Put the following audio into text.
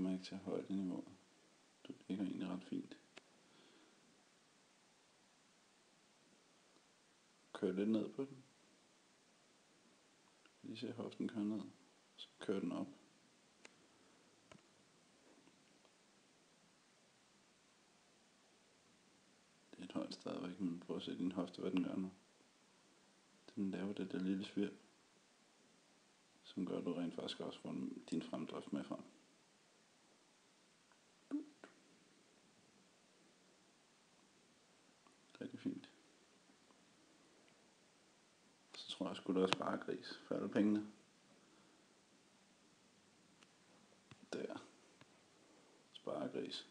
kommer ikke til højdeniveauet. Du ligger egentlig ret fint. Kør lidt ned på den. Lige se hoften køre ned. Så kør den op. Det er lidt højt stadigvæk, men prøv at se din hofte, hvad den gør nu. Den laver det der lille svirp, som gør, at du rent faktisk også får din fremdrift med frem. Rigtig fint. Så tror jeg sgu da også bare gris for alle pengene. Der. Sparegris.